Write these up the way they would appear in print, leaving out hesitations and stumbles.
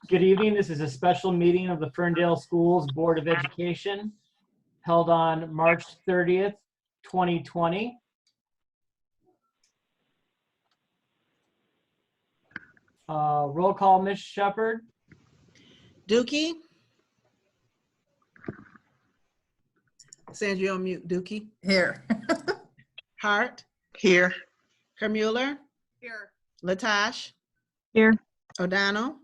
Good evening. This is a special meeting of the Ferndale Schools Board of Education held on March 30th, 2020. Roll call, Ms. Shepherd. Dookie? Sandra, on mute. Dookie? Here. Hart? Here. Kermuller? Here. Latash? Here. O'Donnell?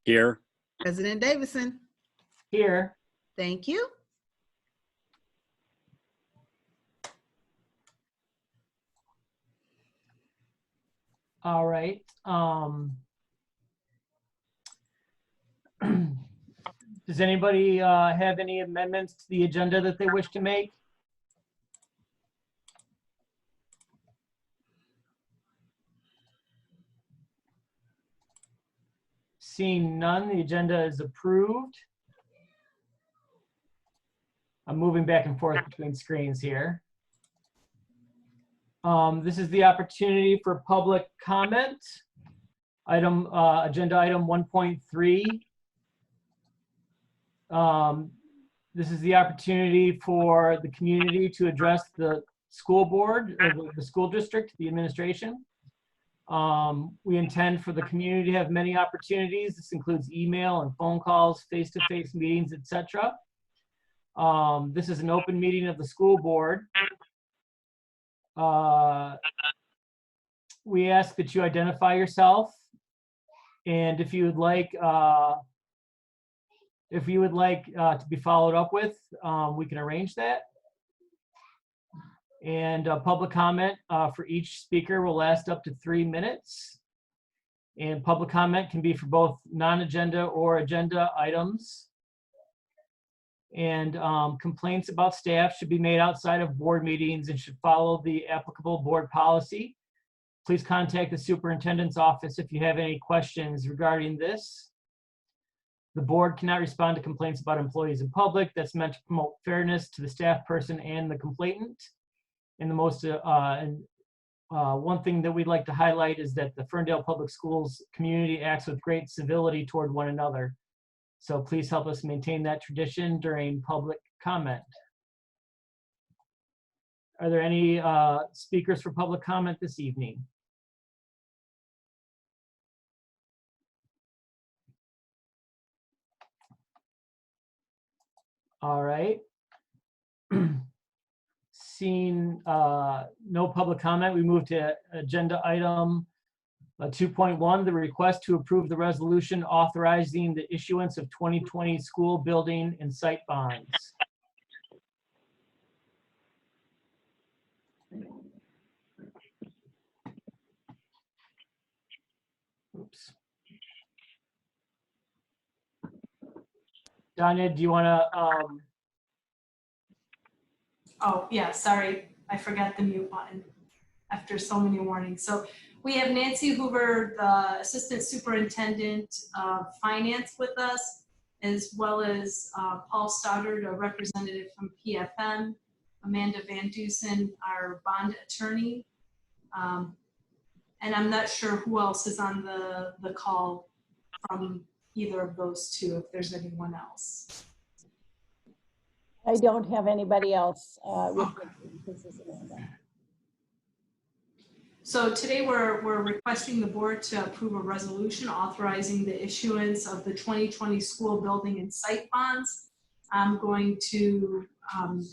Here. President Davison? Here. Thank you. All right. Does anybody have any amendments to the agenda that they wish to make? Seeing none, the agenda is approved. I'm moving back and forth between screens here. This is the opportunity for public comment. Agenda item 1.3. This is the opportunity for the community to address the school board, or the school district, the administration. We intend for the community to have many opportunities. This includes email and phone calls, face-to-face meetings, etc. This is an open meeting of the school board. We ask that you identify yourself, and if you would like to be followed up with, we can arrange that. And public comment for each speaker will last up to 3 minutes. And public comment can be for both non-agenda or agenda items. And complaints about staff should be made outside of board meetings and should follow the applicable board policy. Please contact the superintendent's office if you have any questions regarding this. The board cannot respond to complaints about employees in public. That's meant to promote fairness to the staff person and the complainant. And the most one thing that we'd like to highlight is that the Ferndale Public Schools community acts with great civility toward one another. So please help us maintain that tradition during public comment. Are there any speakers for public comment this evening? All right. Seeing no public comment, we move to agenda item 2.1, the request to approve the resolution authorizing the issuance of 2020 school building and site bonds. Oops. Danya, do you want to? Oh, yeah, sorry. I forgot the mute button after so many warnings. So we have Nancy Hoover, the Assistant Superintendent of Finance with us, as well as Paul Stoddard, a representative from PFM, Amanda Van Dusen, our bond attorney. And I'm not sure who else is on the call from either of those two, if there's anyone else. I don't have anybody else with me. This is Amanda. So today we're requesting the board to approve a resolution authorizing the issuance of the 2020 school building and site bonds. I'm going to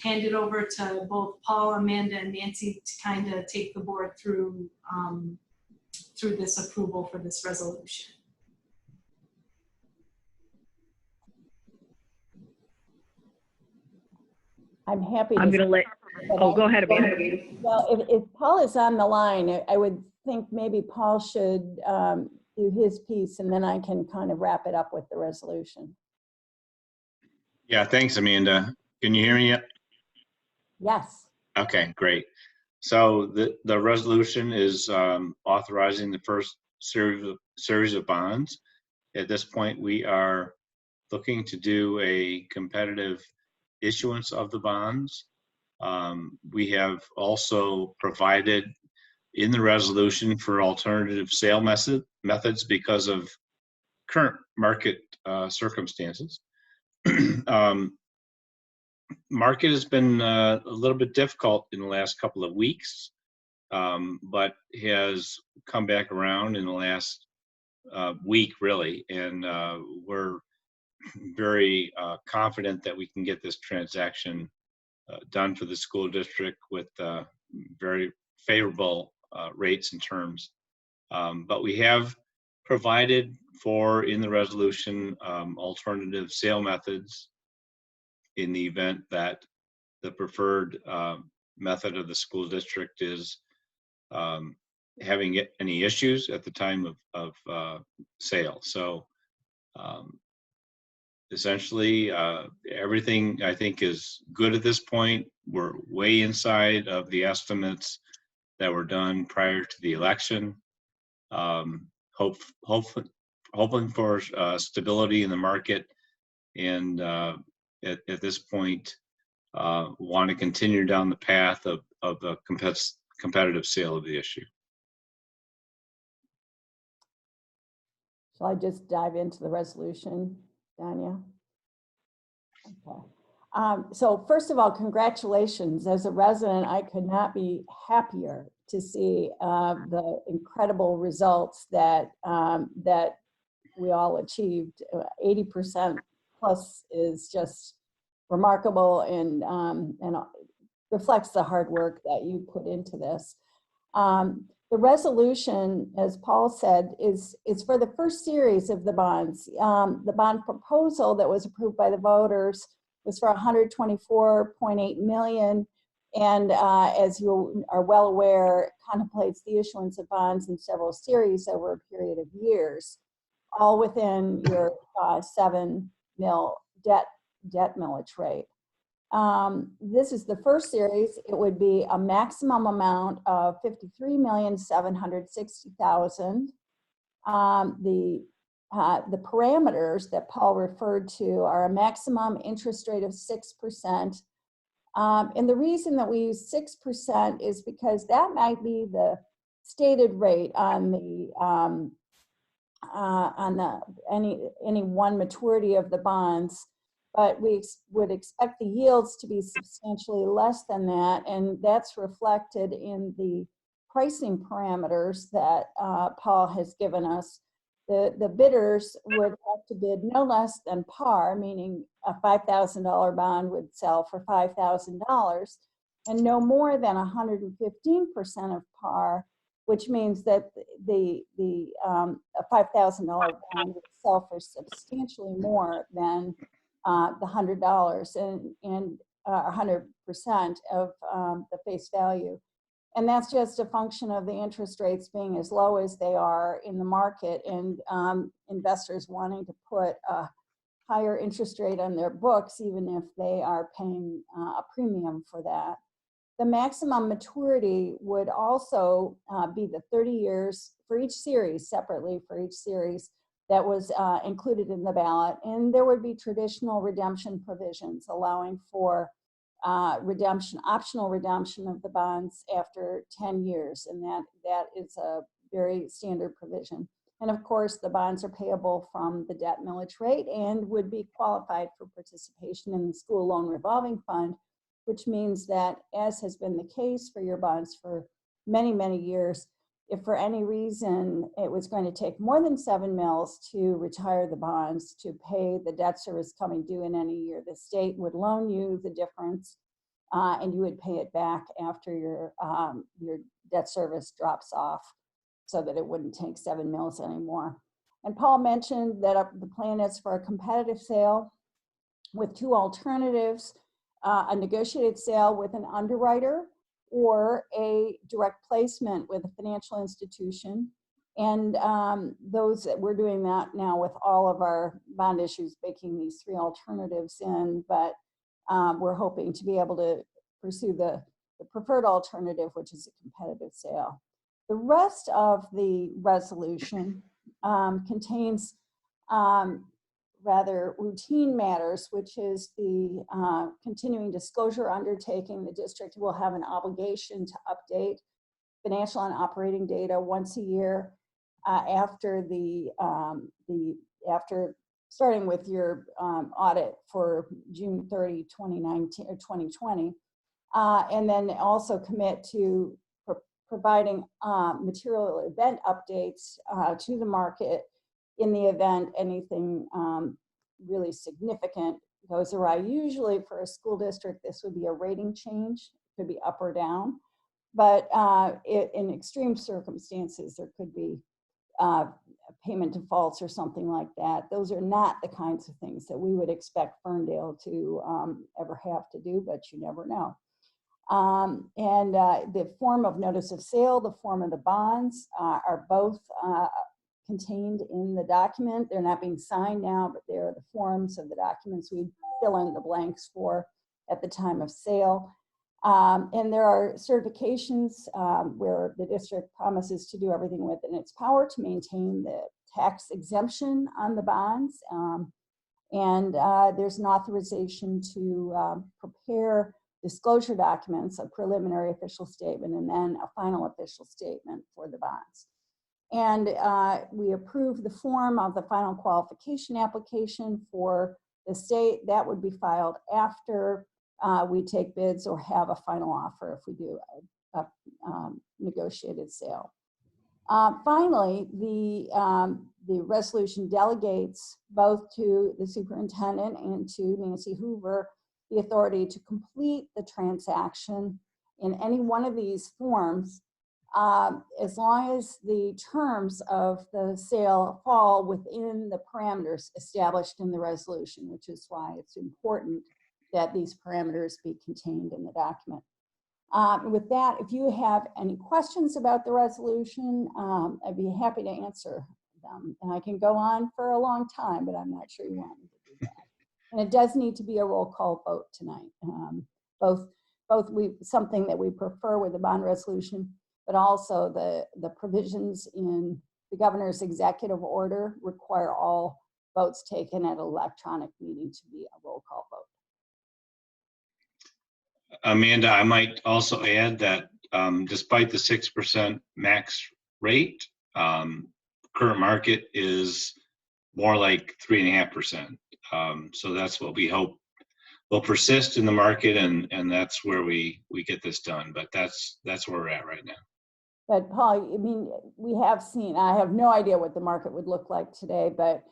hand it over to both Paul, Amanda, and Nancy to kind of take the board through this approval for this resolution. I'm happy. I'm going to let, oh, go ahead, Amanda. Well, if Paul is on the line, I would think maybe Paul should do his piece, and then I can kind of wrap it up with the resolution. Yeah, thanks, Amanda. Can you hear me yet? Yes. Okay, great. So the resolution is authorizing the first series of bonds. At this point, we are looking to do a competitive issuance of the bonds. We have also provided in the resolution for alternative sale methods because of current market circumstances. Market has been a little bit difficult in the last couple of weeks, but has come back around in the last week, really, and we're very confident that we can get this transaction done for the school district with very favorable rates and terms. But we have provided for, in the resolution, alternative sale methods in the event that the preferred method of the school district is having any issues at the time of sale. So essentially, everything I think is good at this point. We're way inside of the estimates that were done prior to the election. Hoping for stability in the market, and at this point, want to continue down the path of a competitive sale of the issue. Shall I just dive into the resolution, Danya? Okay. So first of all, congratulations. As a resident, I could not be happier to see the incredible results that that we all achieved. 80% plus is just remarkable, and reflects the hard work that you put into this. The resolution, as Paul said, is for the first series of the bonds. The bond proposal that was approved by the voters was for $124.8 million, and as you are well aware, contemplates the issuance of bonds in several series over a period of years, all within your 7 mil debt millage rate. This is the first series. It would be a maximum amount of $53,760,000. The parameters that Paul referred to are a maximum interest rate of 6%. And the reason that we use 6% is because that might be the stated rate on any one maturity of the bonds. But we would expect the yields to be substantially less than that, and that's reflected in the pricing parameters that Paul has given us. The bidders would have to bid no less than par, meaning a $5,000 bond would sell for $5,000, and no more than 115% of par, which means that a $5,000 bond would sell for substantially more than the $100 and 100% of the face value. And that's just a function of the interest rates being as low as they are in the market, and investors wanting to put a higher interest rate on their books, even if they are paying a premium for that. The maximum maturity would also be the 30 years for each series, separately for each series, that was included in the ballot. And there would be traditional redemption provisions allowing for optional redemption of the bonds after 10 years. And that is a very standard provision. And of course, the bonds are payable from the debt millage rate and would be qualified for participation in the school loan revolving fund, which means that, as has been the case for your bonds for many, many years, if for any reason it was going to take more than 7 mils to retire the bonds to pay the debt service coming due in any year, the state would loan you the difference, and you would pay it back after your debt service drops off, so that it wouldn't take 7 mils anymore. And Paul mentioned that the plan is for a competitive sale with 2 alternatives: a negotiated sale with an underwriter, or a direct placement with a financial institution. And those that we're doing that now with all of our bond issues, baking these 3 alternatives in, but we're hoping to be able to pursue the preferred alternative, which is a competitive sale. The rest of the resolution contains rather routine matters, which is the continuing disclosure undertaking. The district will have an obligation to update financial and operating data once a year after the after starting with your audit for June 30, 2019 or 2020, and then also commit to providing material event updates to the market in the event anything really significant goes awry. Usually for a school district, this would be a rating change, could be up or down, but in extreme circumstances, there could be payment defaults or something like that. Those are not the kinds of things that we would expect Ferndale to ever have to do, but you never know. The form of notice of sale, the form of the bonds are both contained in the document. They're not being signed now, but they're the forms of the documents we fill in the blanks for at the time of sale. And there are certifications where the district promises to do everything within its power to maintain the tax exemption on the bonds. There's an authorization to prepare disclosure documents, a preliminary official statement, and then a final official statement for the bonds. And we approve the form of the final qualification application for the state. That would be filed after we take bids or have a final offer if we do a negotiated sale. Finally, the resolution delegates both to the superintendent and to Nancy Hoover the authority to complete the transaction in any one of these forms as long as the terms of the sale fall within the parameters established in the resolution, which is why it's important that these parameters be contained in the document. With that, if you have any questions about the resolution, I'd be happy to answer them. And I can go on for a long time, but I'm not sure you want me to do that. And it does need to be a roll call vote tonight. Something that we prefer with the bond resolution, but also the provisions in the governor's executive order require all votes taken at an electronic meeting to be a roll call vote. Amanda, I might also add that despite the 6% max rate, current market is more like 3.5%. So that's what we hope will persist in the market, and that's where we get this done. But that's where we're at right now. But Paul, I mean, we have seen, I have no idea what the market would look like today, but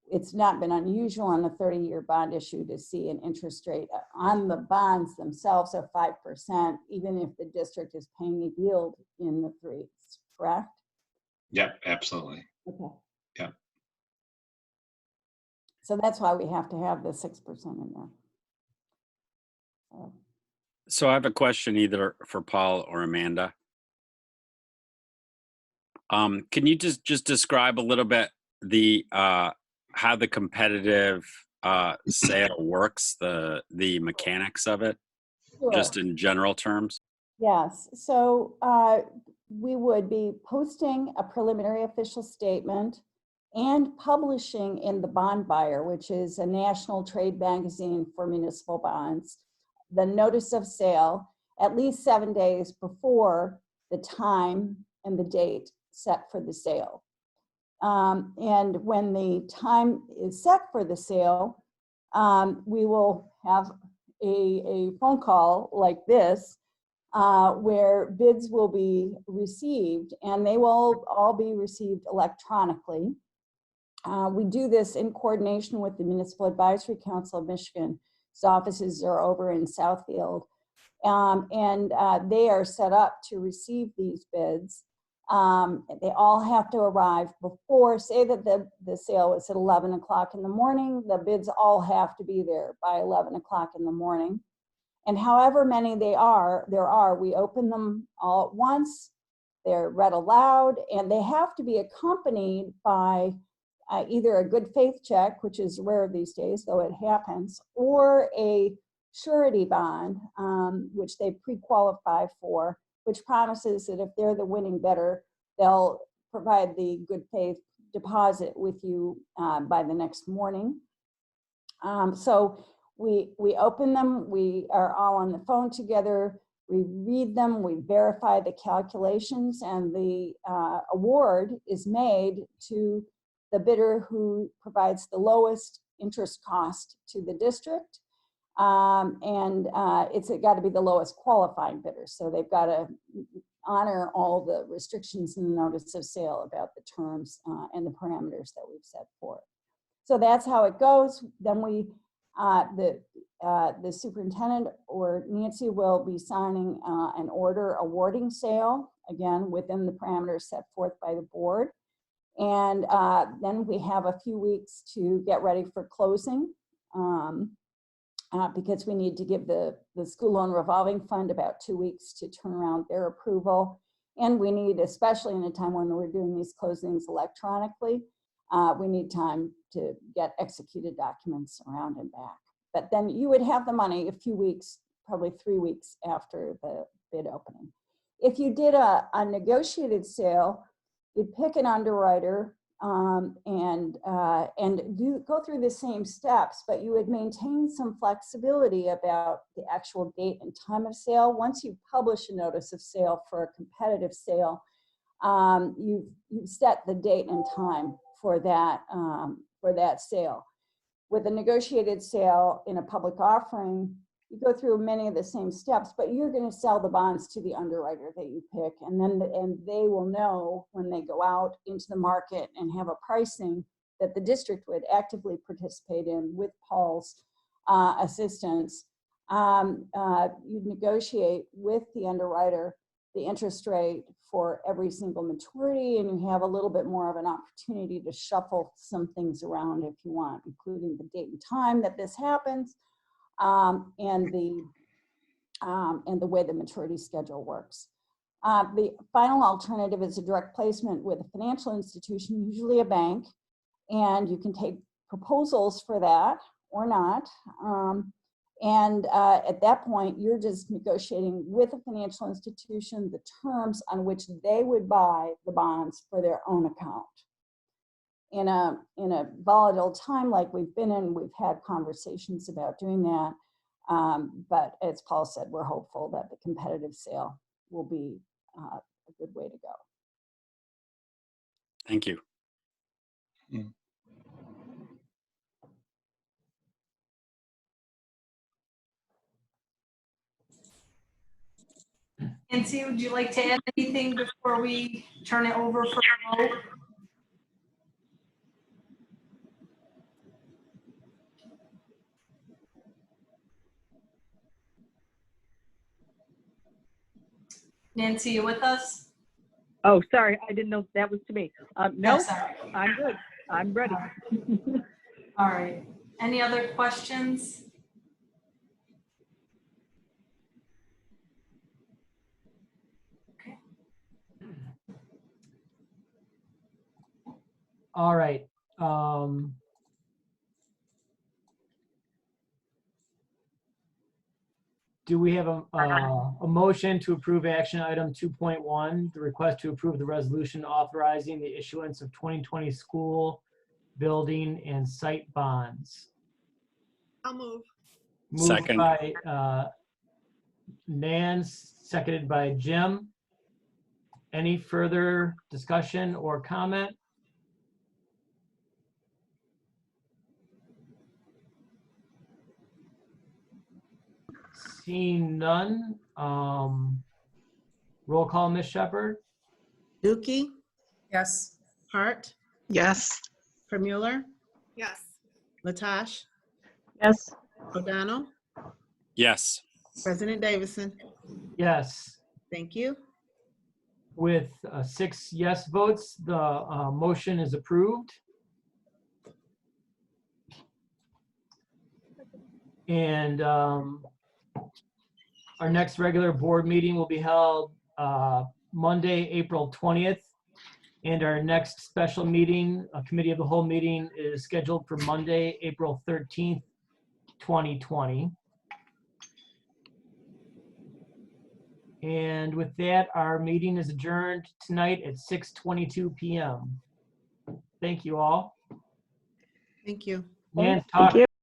it's not been unusual on a 30-year bond issue to see an interest rate on the bonds themselves of 5%, even if the district is paying a yield in the threes, correct? Yep, absolutely. Okay. Yep. So that's why we have to have the 6% in there. So I have a question either for Paul or Amanda. Can you just describe a little bit the how the competitive sale works, the mechanics of it, Sure. just in general terms? Yes, so we would be posting a preliminary official statement and publishing in the Bond Buyer, which is a national trade magazine for municipal bonds, the notice of sale at least 7 days before the time and the date set for the sale. And when the time is set for the sale, we will have a phone call like this where bids will be received, and they will all be received electronically. We do this in coordination with the Municipal Advisory Council of Michigan. Its offices are over in Southfield, and they are set up to receive these bids. They all have to arrive before, say that the sale is at 11 o'clock in the morning, the bids all have to be there by 11 o'clock in the morning. And however many there are, we open them all at once, they're read aloud, and they have to be accompanied by either a good faith check, which is rare these days, though it happens, or a surety bond, which they pre-qualify for, which promises that if they're the winning bidder, they'll provide the good faith deposit with you by the next morning. So we open them, we are all on the phone together, we read them, we verify the calculations, and the award is made to the bidder who provides the lowest interest cost to the district. It's got to be the lowest qualifying bidder. So they've got to honor all the restrictions in the notice of sale about the terms and the parameters that we've set forth. So that's how it goes. Then the superintendent or Nancy will be signing an order awarding sale, again, within the parameters set forth by the board. And then we have a few weeks to get ready for closing because we need to give the school loan revolving fund about 2 weeks to turn around their approval. And we need, especially in a time when we're doing these closings electronically, we need time to get executed documents around and back. But then you would have the money a few weeks, probably 3 weeks after the bid opening. If you did a negotiated sale, you'd pick an underwriter and go through the same steps, but you would maintain some flexibility about the actual date and time of sale. Once you publish a notice of sale for a competitive sale, you set the date and time for that sale. With a negotiated sale in a public offering, you go through many of the same steps, but you're going to sell the bonds to the underwriter that you pick, and they will know when they go out into the market and have a pricing that the district would actively participate in with Paul's assistance. You negotiate with the underwriter the interest rate for every single maturity, and you have a little bit more of an opportunity to shuffle some things around if you want, including the date and time that this happens, and the way the maturity schedule works. The final alternative is a direct placement with a financial institution, usually a bank, and you can take proposals for that or not. At that point, you're just negotiating with a financial institution the terms on which they would buy the bonds for their own account. In a volatile time like we've been in, we've had conversations about doing that. But as Paul said, we're hopeful that the competitive sale will be a good way to go. Thank you. Nancy, would you like to add anything before we turn it over for a vote? Nancy, you with us? Oh, sorry, I didn't know that was to me. No, Yeah, sorry. I'm good. I'm ready. All right. Any other questions? Okay. All right. Do we have a motion to approve action item 2.1, the request to approve the resolution authorizing the issuance of 2020 school building and site bonds? I'll move. Moved Second. by Nan, seconded by Jim. Any further discussion or comment? Seeing none, roll call, Ms. Shepherd. Dookie, Yes. Hart, Yes. Vermueller, Yes. Latash, Yes. O'Donnell, Yes. President Davison. Yes. Thank you. With 6 yes votes, the motion is approved. And our next regular board meeting will be held Monday, April 20th. And our next special meeting, a committee of the whole meeting, is scheduled for Monday, April 13th, 2020. And with that, our meeting is adjourned tonight at 6:22 p.m. Thank you all. Thank you. And talk